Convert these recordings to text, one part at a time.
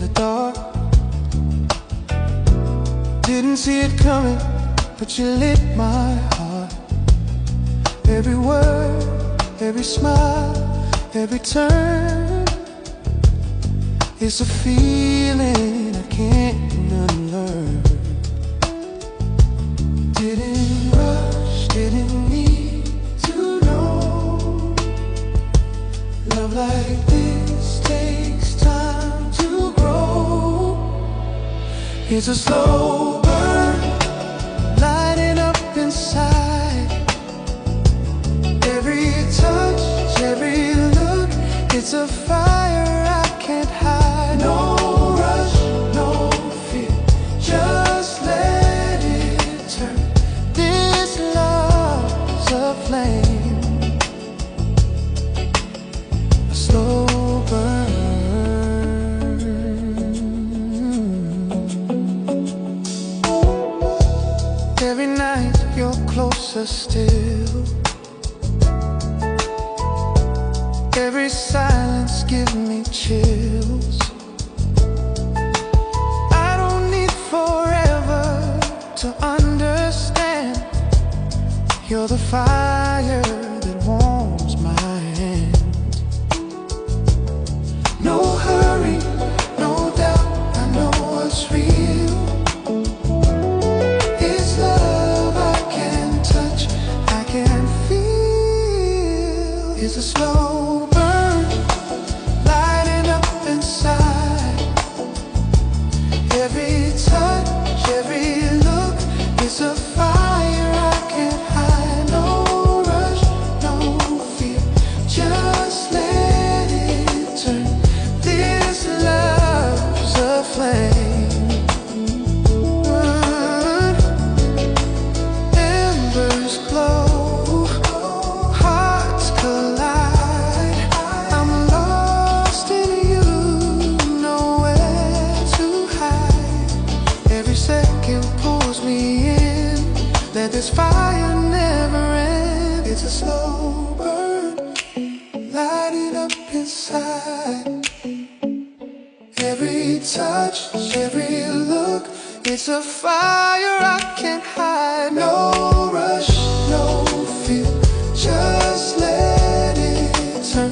the dark. Didn't see it coming, but you lit my heart. Every word, every smile, every turn is a feeling I can't unlearn. Didn't rush, didn't need to know. Love like this takes time to grow. It's a slow burn, lighting up inside. Every touch, every look, it's a fire I can't hide. No rush, no fear, just let it turn. This love's a flame, a slow burn. Every night you're closer still. Every silence gives me chills. I don't need forever to understand. You're the fire that warms my hand. No hurry, no doubt, I know what's real. It's love I can touch, I can feel. It's a slow burn, lighting up inside. Every touch, every look, it's a fire I can't hide. No rush, no fear, just let it turn. This love's a flame. Embers glow, hearts collide. I'm lost in you, nowhere to hide. Every second pulls me in, let this fire never end. It's a slow burn, lighting up inside. Every touch, every look, it's a fire I can't hide. No rush, no fear, just let it turn.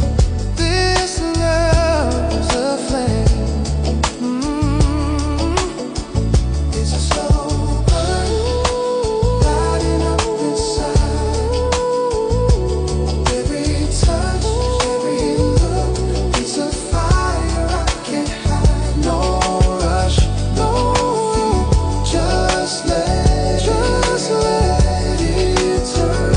This love's a flame. It's a slow burn, lighting up inside. Every touch, every look, it's a fire I can't hide. No rush, no fear, just let it turn.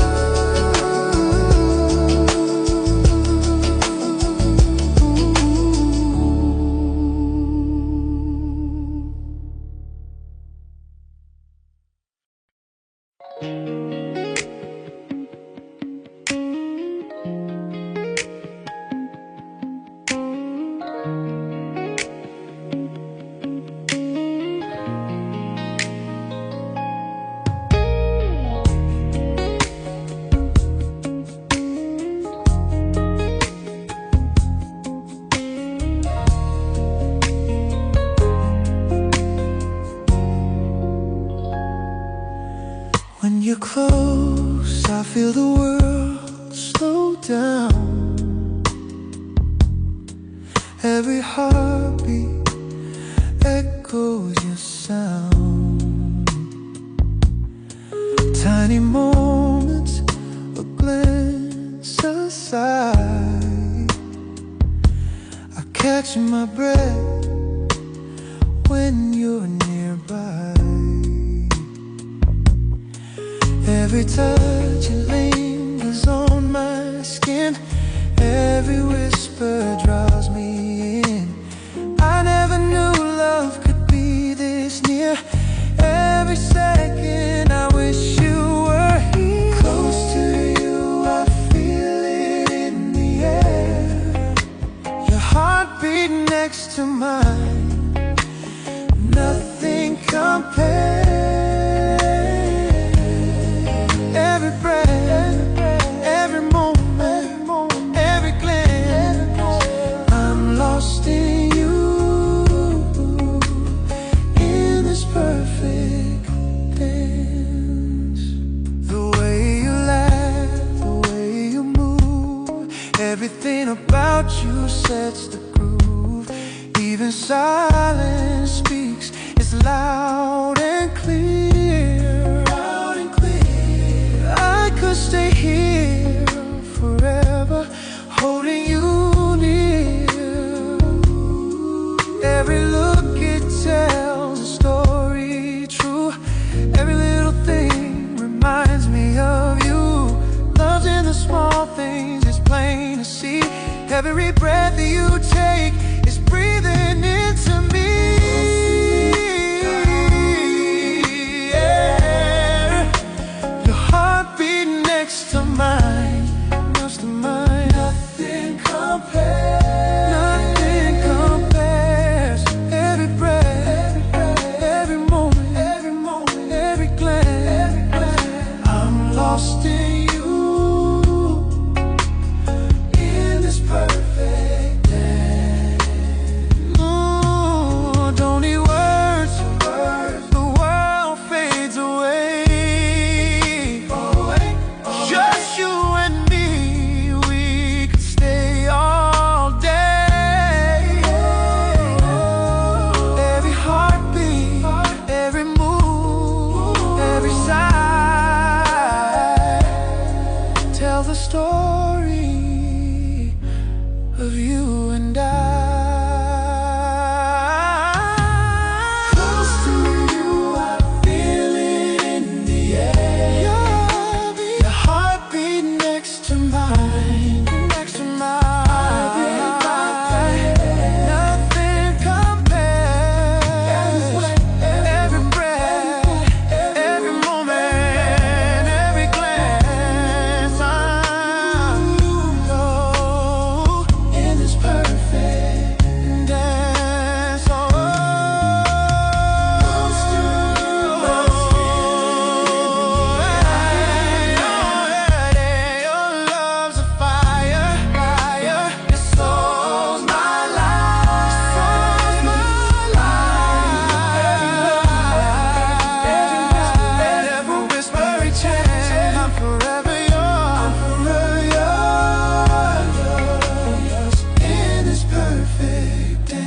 When you're close, I feel the world slow down. Every heartbeat echoes your sound. Tiny moments, a glance aside. I catch my breath when you're nearby. Every touch it lingers on my skin. Every whisper draws me in. I never knew love could be this near. Every second I wish you were here. Close to you, I feel it in the air. Your heartbeat next to mine, nothing compares. Every breath, every moment, every glance, I'm lost in you. silence speaks, it's loud and clear. Loud and clear. I could stay here forever, holding you near. Every look, it tells a story true. Every little thing reminds me of you. Love's in the small things, it's plain to see. Every breath that you take is breathing into me. Yeah. Your heartbeat next to mine, next to mine. Nothing compares. Nothing compares. Every breath, every moment, every glance. I'm lost in you. Perfect dance. Ooh, don't need words. The world fades away. Just you and me, we could stay all day. Every heartbeat, every move, every sigh tells a story of you and I. Close to you, I feel it in the air. Your heartbeat next to mine, next to mine. Nothing compares. Every breath, every moment, every glance. Perfect dance. Your love's a fire, fire. Your soul's my life, soul's my life. Every whisper, every chant, I'm forever yours. I'm forever yours. In this perfect dance.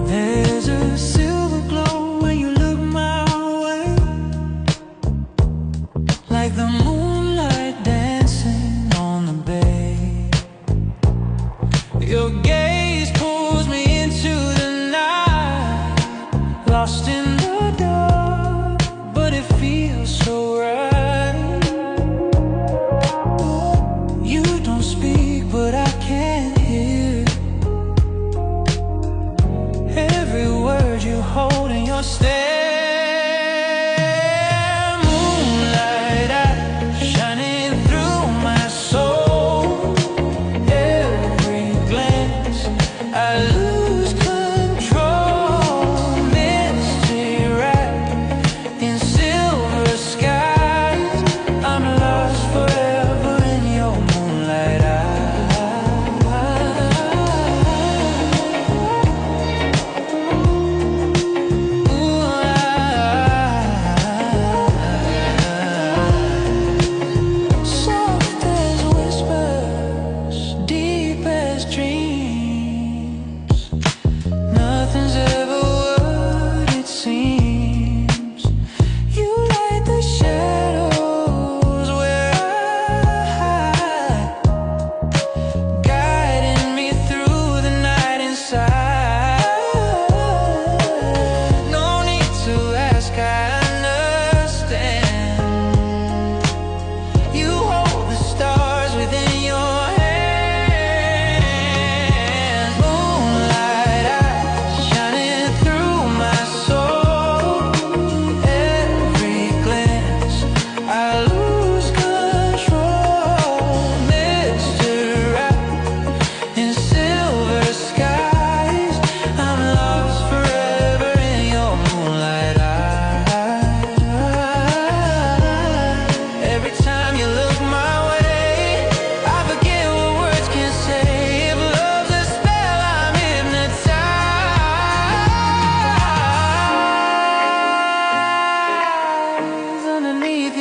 There's a silver glow when you look my way, like the moonlight dancing on the bay. Your gaze pulls me into the night, lost in the dark, but it feels so right. You don't speak, but I can hear every word you hold in your stare. Moonlight,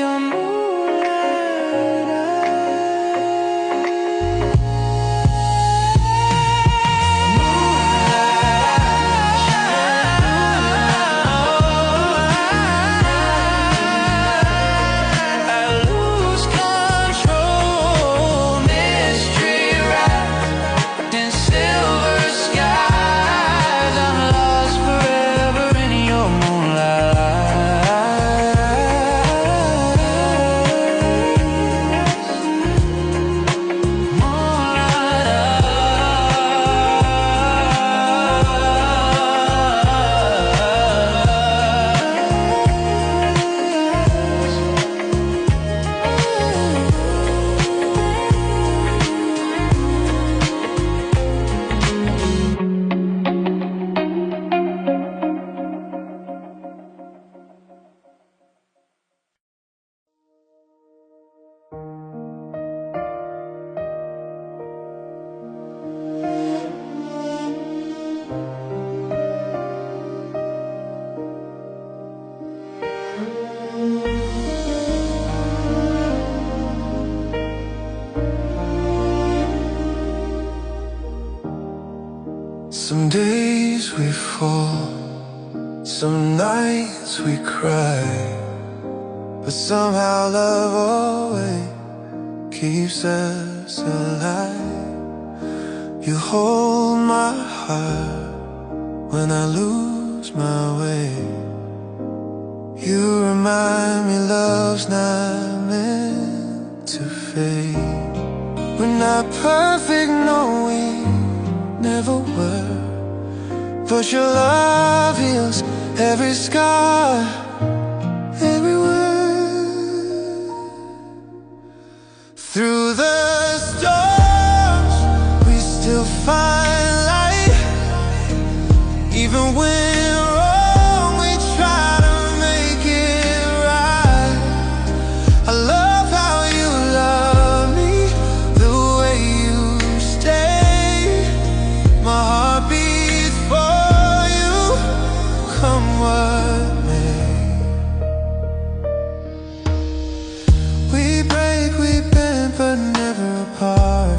your moonlight eyes. I lose control, mystery wrapped in silver skies. I'm lost forever in your moonlight. Some days we fall, some nights we cry, but somehow love always keeps us alive. You hold my heart when I lose my way. You remind me love's not meant to fade. We're not perfect, no, we never were, but your love heals every scar, every word. Through the storms, we still find light. Even when wrong, we try to make it right. I love how you love me, the way you stay. My heart beats for you, come what may. We break, we bend, but never apart.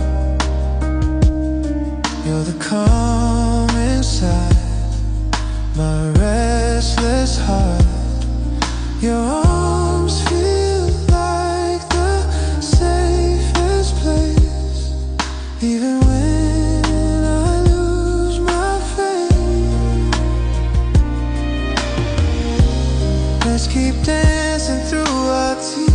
You're the calm inside my restless heart. Your arms feel like the safest place. Even when I lose my faith, let's keep dancing through our tears.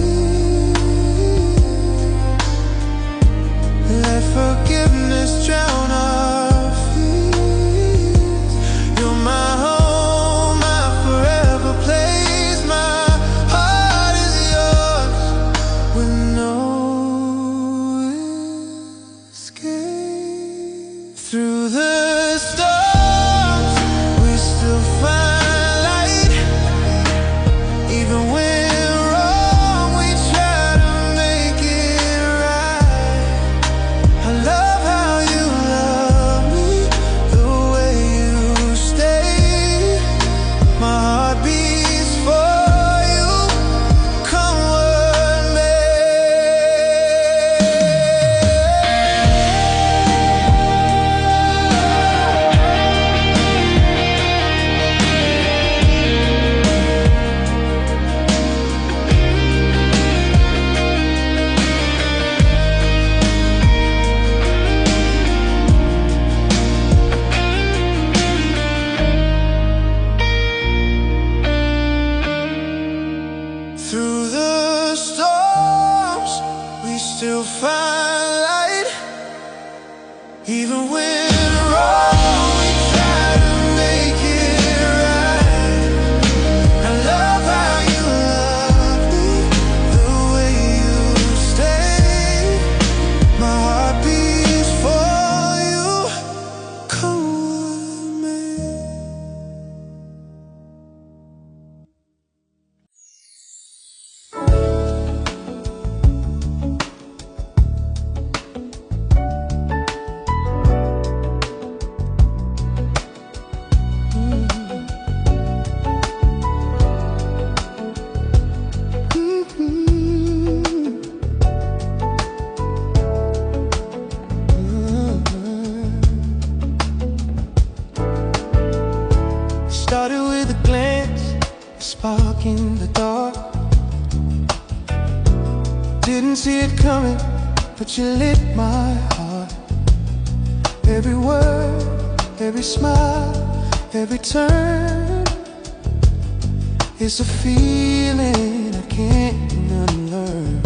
Let forgiveness drown our fears. You're my home, my forever place. My heart is yours with no escape. Through the storms, we still find light. Even when wrong, we try to make it right. I love how you love me, the way you stay. My heart beats for you, come what may. Through the storms, we still find light. Even when wrong, we try to make it right. I love how you love me, the way you stay. My heart beats for you, come what may. Didn't see it coming, but you lit my heart. Every word, every smile, every turn is a feeling I can't unlearn.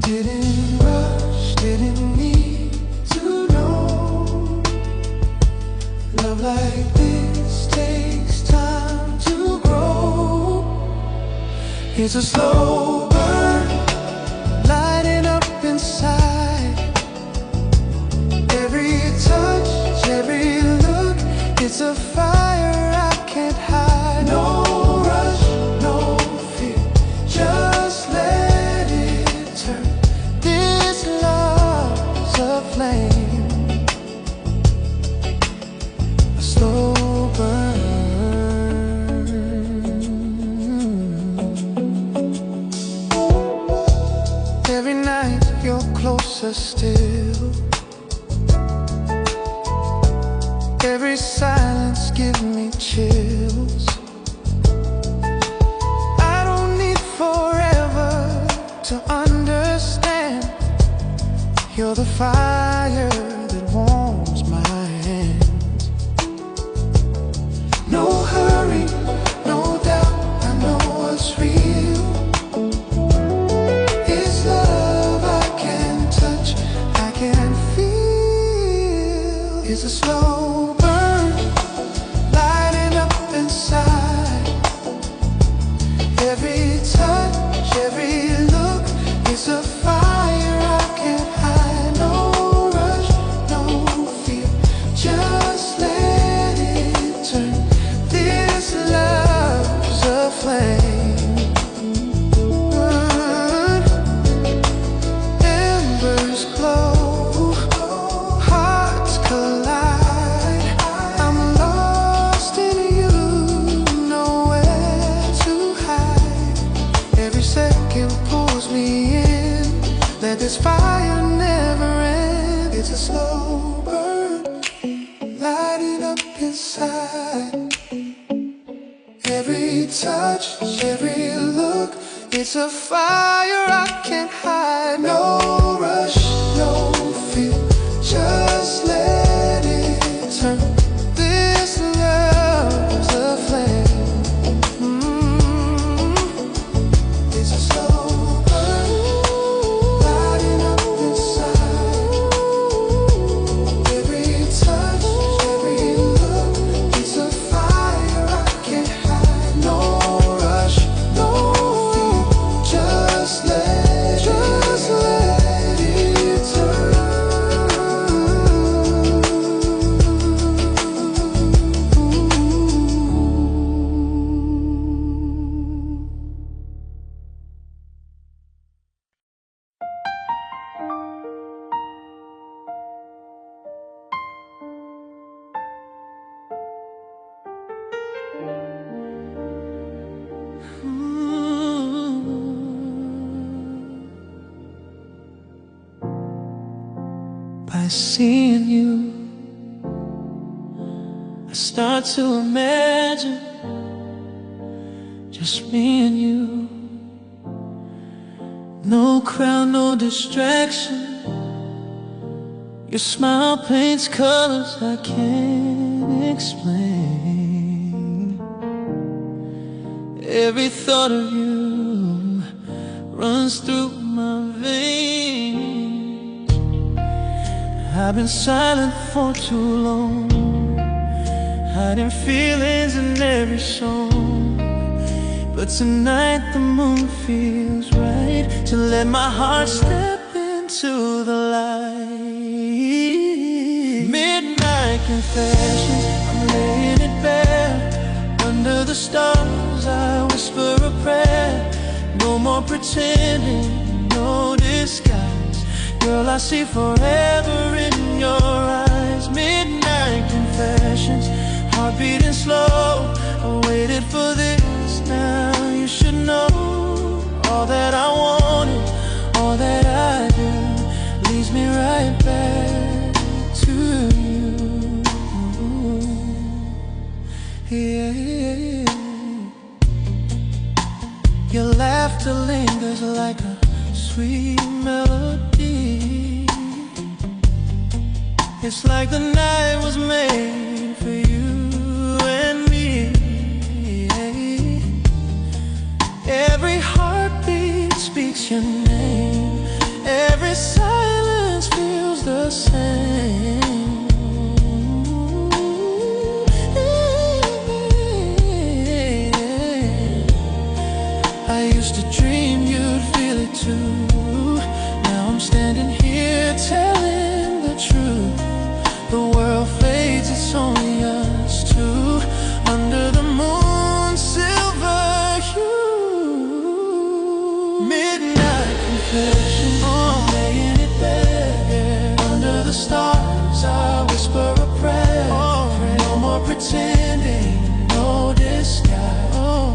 Didn't rush, didn't need to know. Love like this takes time to grow. It's a slow burn, lighting up inside. Every touch, every look, it's a fire I can't hide. No rush, no fear, just let it turn. This love's a flame, a slow burn. Every night you're closer still. Every silence gives me chills. I don't need forever to understand. You're the fire that warms my hands. No hurry, no doubt, I know what's real. It's love I can touch, I can feel. It's a slow burn, lighting up inside. Every touch, every look, it's a fire I can't hide. No rush, no fear, just let it turn. This love's a flame. Embers glow, hearts collide. I'm lost in you, nowhere to hide. Every second pulls me in, let this fire never end. It's a slow burn, lighting up inside. Every touch, every look, it's a fire I can't hide. No rush, no fear, just let it turn. This love's a flame. It's a slow burn, lighting up inside. Every touch, every look, it's a fire I can't hide. No rush, no fear, just let it turn. By seeing you, I start to imagine just me and you. No crowd, no distraction. Your smile paints colors I can't explain. Every thought of you runs through my veins. I've been silent for too long, hiding feelings in every song. But tonight the moon feels right to let my heart step into the light. Midnight confession, I'm laying it bare. Under the stars I whisper a prayer. No more pretending, no disguise. Girl, I see forever in your eyes. Midnight confessions, heart beating slow. I waited for this, now you should know. All that I wanted, all that I do, leads me right back to you. Yeah. Your laughter lingers like a sweet melody. It's like the night was made for you and me. Every heartbeat speaks your name. Every silence feels the same. I used to dream you'd feel it too. Now I'm standing here telling the truth. The world fades, it's only us two under the moon's silver hue. Midnight confession, I'm laying it bare. Under the stars, I whisper a prayer. No more pretending, no disguise.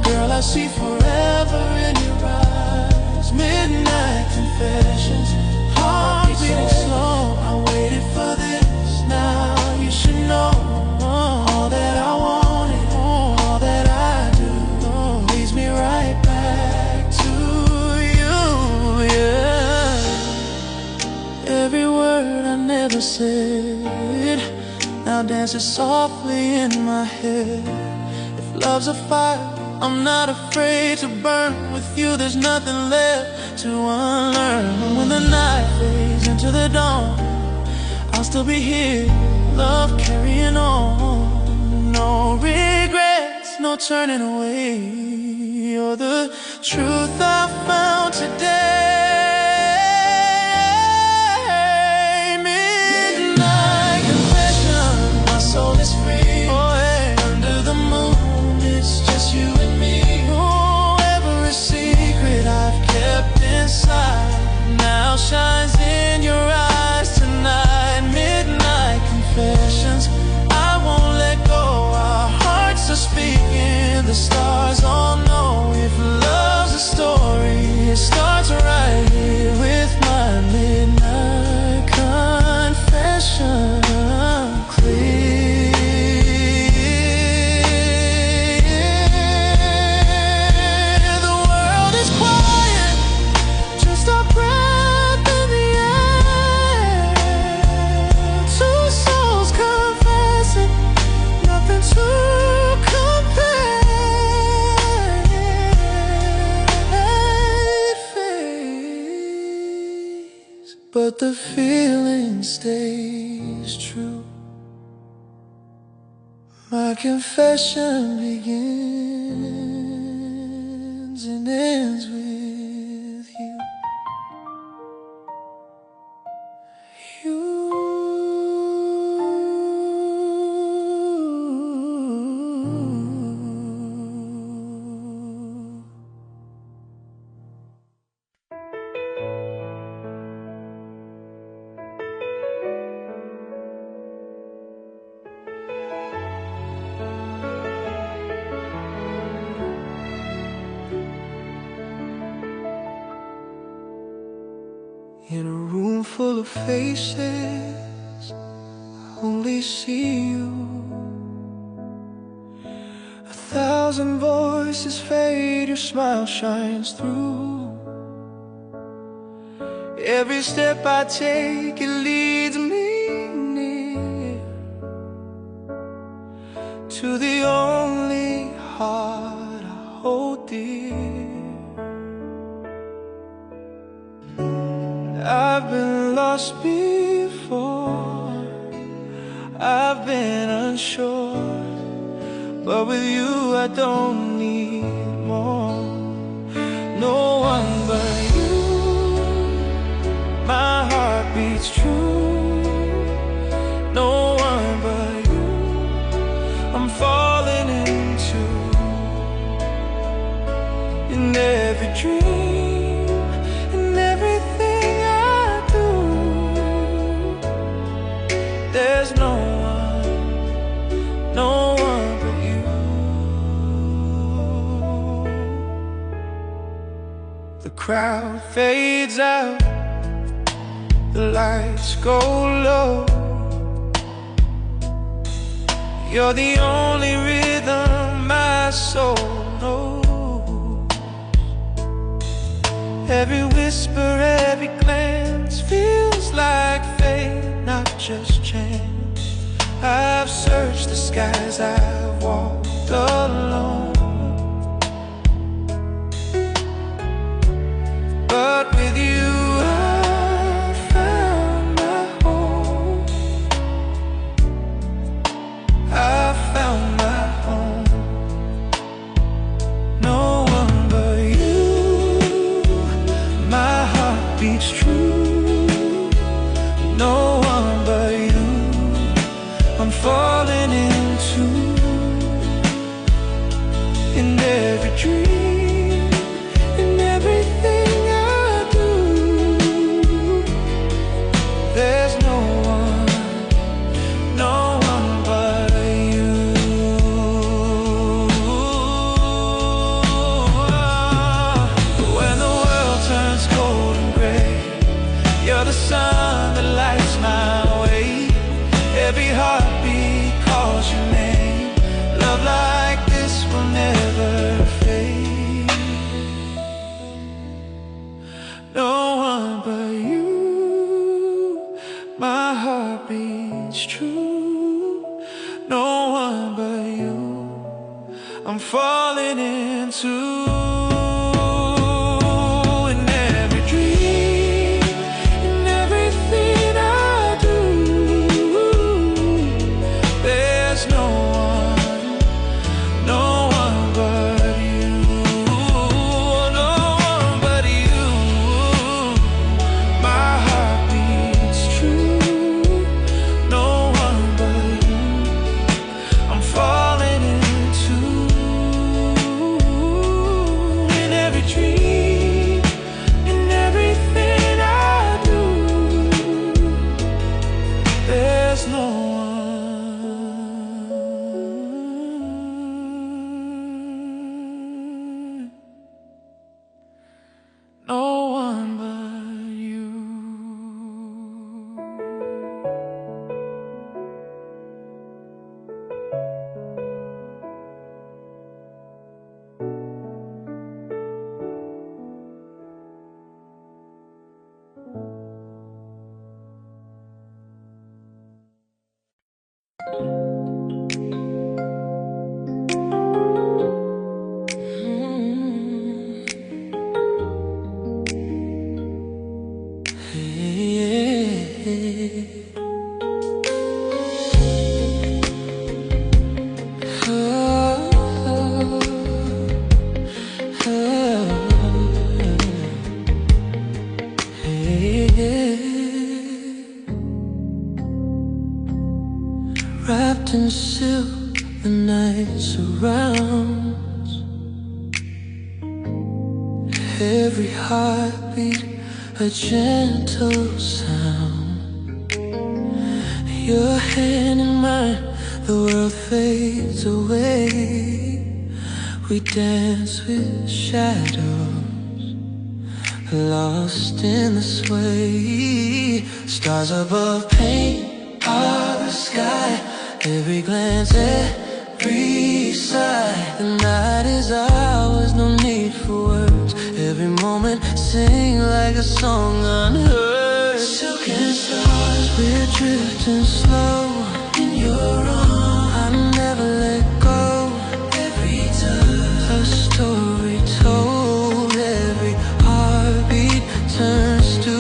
Girl, I see forever in your eyes. Midnight confessions, heart beating slow. I waited for this, now you should know. All that I wanted, all that I do, leads me right back to you, yeah. Every word I never said now dances softly in my head. If love's a fire, I'm not afraid to burn. With you there's nothing left to unlearn. When the night fades into the dawn, I'll still be here, love carrying on. No regrets, no turning away. You're the truth I found today. Midnight confession, my soul is free. Oh, hey. Under the moon, it's just you and me. Oh, every secret I've kept inside now shines in your eyes tonight. Midnight confessions, I won't let go. Our hearts are speaking, the stars all know. If love's a story, it starts right here with my midnight confession. Clear. The world is quiet, just our breath in the air. Two souls confessing, nothing to compare. It fades, but the feeling stays true. My confession begins and ends with you. In a room full of faces, I only see you. 1,000 voices fade, your smile shines through. Every step I take, it leads me near to the only heart I hold dear. I've been lost before, I've been unsure, but with you I don't need more. No one but you, my heart beats true. No one but you, I'm falling into. In every dream, in everything I do, there's no one but you. The crowd fades out, the lights go low. You're the only rhythm my soul knows. Every whisper, every glance feels like fate, not just chance. I've searched the skies, I've walked alone, but with you I found my home. I found my home. No one but you, my heart beats true. No one but you, I'm falling into. In every dream, in everything I do, there's no one but you. When the world turns cold and gray, you're the sun that lights my way. Every heartbeat calls your name. Love like this will never fade. No one but you, my heart beats true. No one but you, I'm falling into. In every dream, in everything I do, there's no one but you. No one but you, my heart beats true. No one but you, I'm falling into. In every dream, in everything I do, there's no one. No one but you. Wrapped in silk, the night surrounds. Every heartbeat a gentle sound. Your hand in mine, the world fades away. We dance with shadows, lost in the sway. Stars above paint our sky. Every glance, every sigh. The night is ours, no need for words. Every moment sing like a song unheard. Silken stars, we're drifting slow in your arms. I never let go. Every touch, a story told. Every heartbeat turns to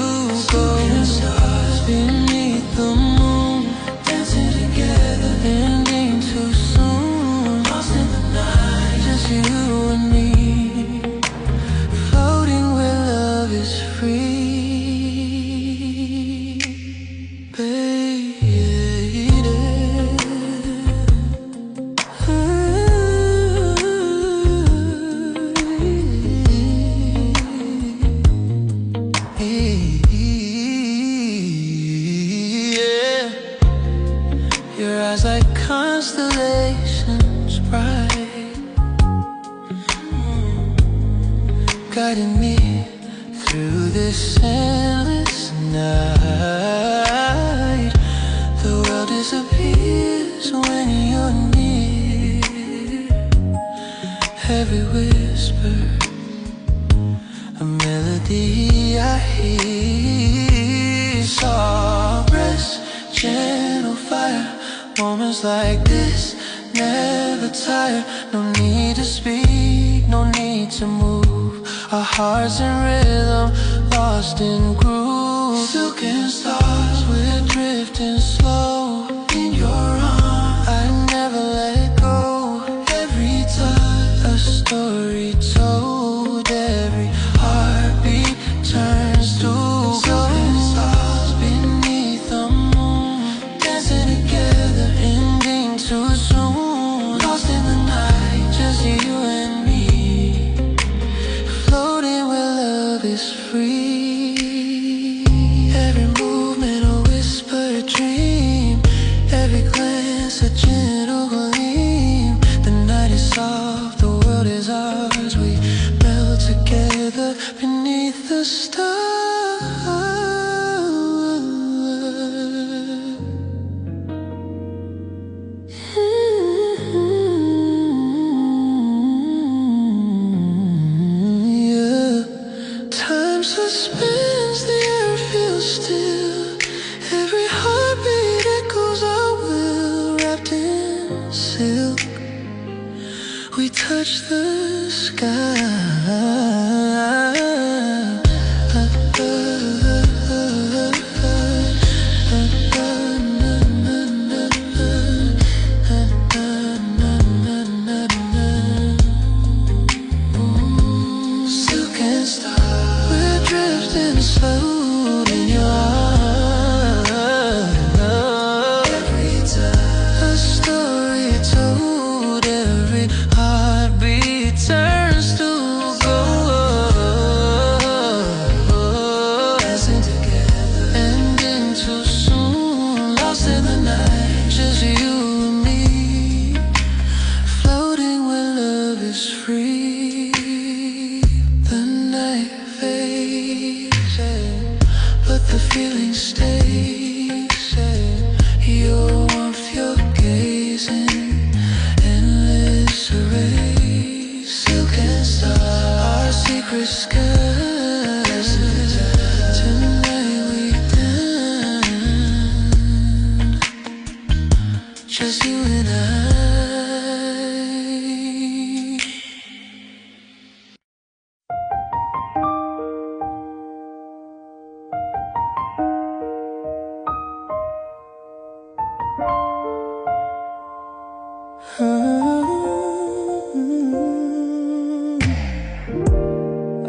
gold. Silken stars beneath the moon, dancing together, ending too soon. Lost in the night, just you and me, floating where love is free. Your eyes like constellations bright, guiding me through this endless night. The world disappears when you're near. Every whisper, a melody melody I hear. Soft breaths, gentle fire. Moments like this never tire. No need to speak, no need to move. Our hearts in rhythm, lost in groove. Silken stars, we're drifting slow. In your arms, I never let go. Every touch, a story told. Every heartbeat turns to gold. Silken stars beneath the moon, dancing together, ending too soon. Lost in the night, just you and me, floating where love is free. Every movement a whisper, a dream. Every glance a gentle gleam. The night is soft, the world is ours. We melt together beneath the stars. Time suspends, the air feels still. Every heartbeat echoes our will. Wrapped in silk, we touch the sky. Silken stars, we're drifting slow in your arms. Every time, a story told. Every heartbeat turns to gold. Dancing together, ending too soon. Lost in the night, just you and me, floating where love is free. The night fades, but the feeling stays. Your warmth, your gazing, endless arrays. Silken stars, our secret skies. Tonight we dance, just you and I.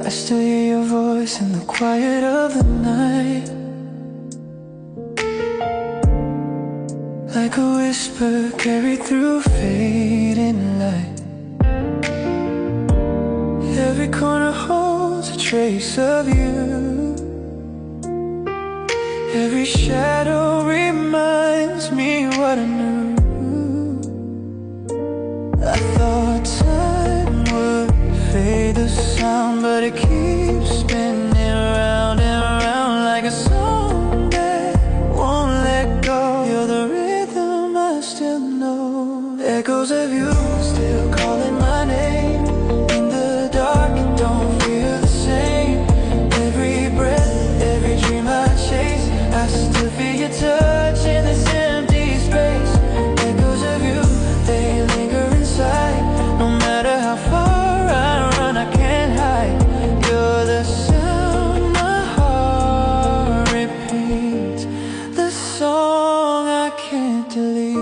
I still hear your voice in the quiet of the night, like a whisper carried through fading light. Every corner holds a trace of you. Every shadow reminds me what I knew. I thought time would fade the sound, but it keeps spinning round and round like a song that won't let go. You're the rhythm I still know. Echoes of you still calling my name. In the dark, it don't feel the same. Every breath, every dream I chase, I still feel your touch in this empty space. Echoes of you, they linger inside. No matter how far I run, I can't hide. You're the sound my heart repeats, the song I can't delete.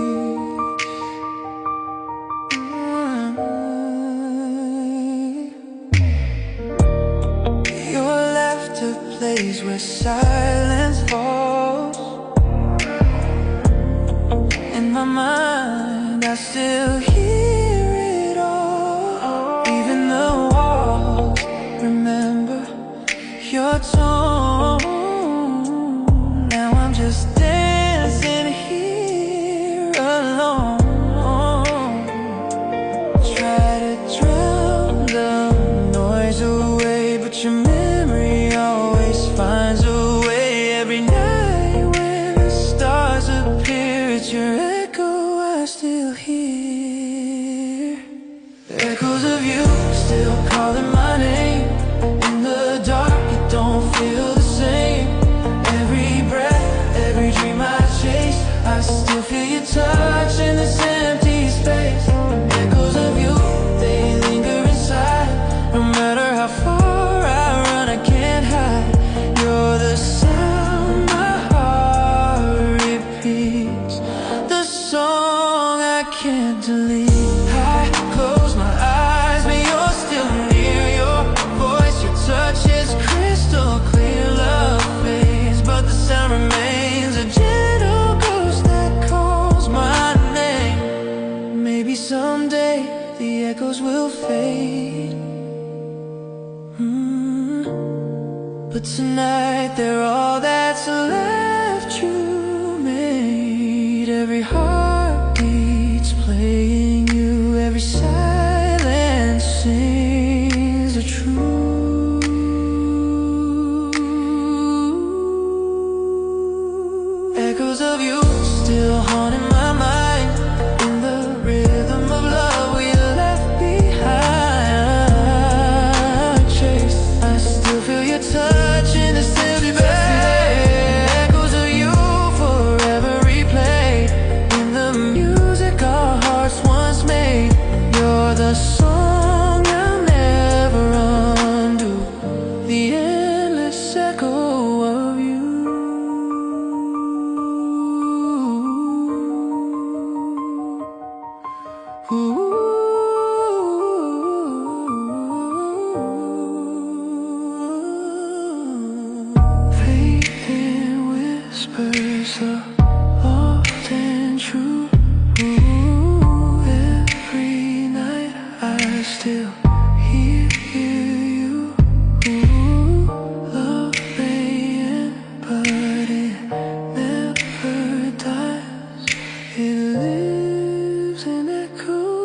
Your laughter plays where silence falls. In my mind, I still hear it all. Even the walls remember your tone. Now I'm just dancing here alone. Try to drown the noise away, but your memory always finds a way. Every night when the stars appear, it's your echo I still hear. Echoes of you still calling my name. In the dark, it don't But tonight they're all that's left you made. Every heartbeat's playing you, every silence sings the truth. Echoes of you still haunting my mind, in the rhythm of love we left behind. Chase, I still feel your touch in this empty bed. Echoes of you forever replayed in the music our hearts once made. You're the song I'll never undo, the endless echo of you. Fading whispers are often true. Every night I still hear you. Love rain, but it never dies. It lives in echoes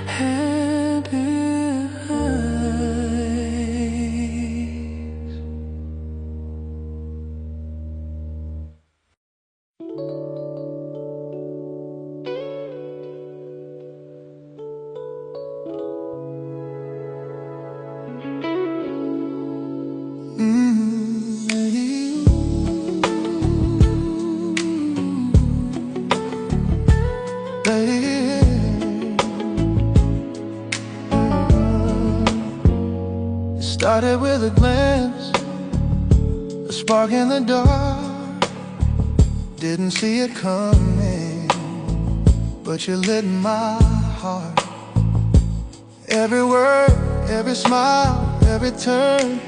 and it hides. Started with a glance, a spark in the dark. Didn't see it coming, but you lit my heart. Every word, every smile, every turn,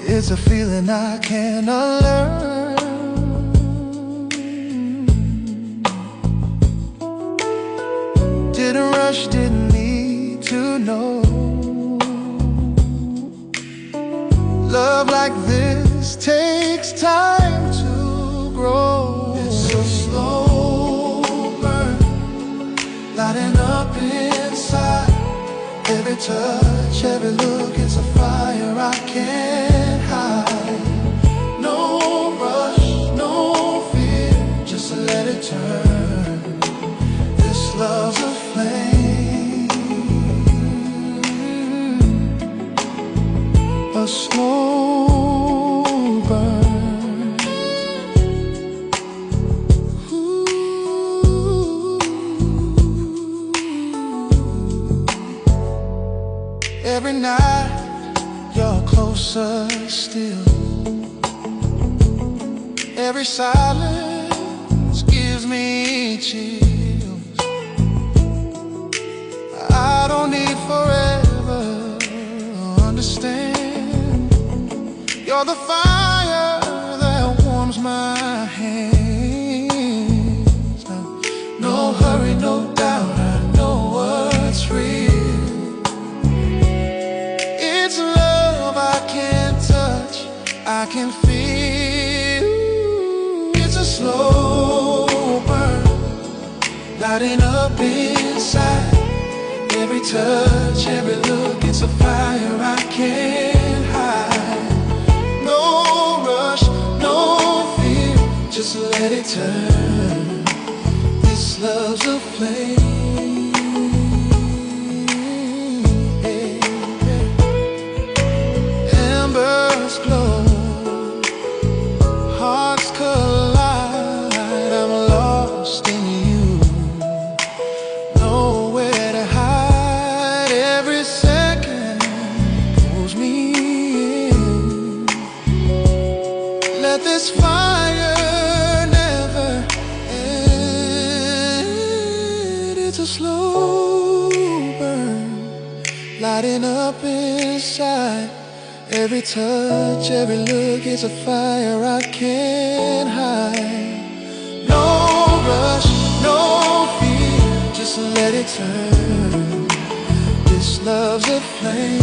it's a feeling I can't unlearn. Didn't rush, didn't need to know. Love like this takes time to grow. It's a slow burn, lighting up inside. Every touch, every look, it's a fire I can't hide. No rush, no fear, just let it turn. This love's a flame, a slow burn. Every night you're closer still. Every silence gives me chills. I don't need forever, understand. You're the fire that warms my hands. No hurry, no doubt, I know what's real. It's love I can't touch, I can feel. It's a slow burn, lighting up inside. Every touch, every look, it's a fire I can't hide. No rush, no fear, just let it turn. This love's a flame. Embers glow, hearts collide. I'm lost in you, nowhere to hide. Every second pulls me in. Let this fire never end. It's a slow burn, lighting up inside. Every touch, every look, it's a fire I can't hide. No rush, no fear, just let it turn. This love's a flame.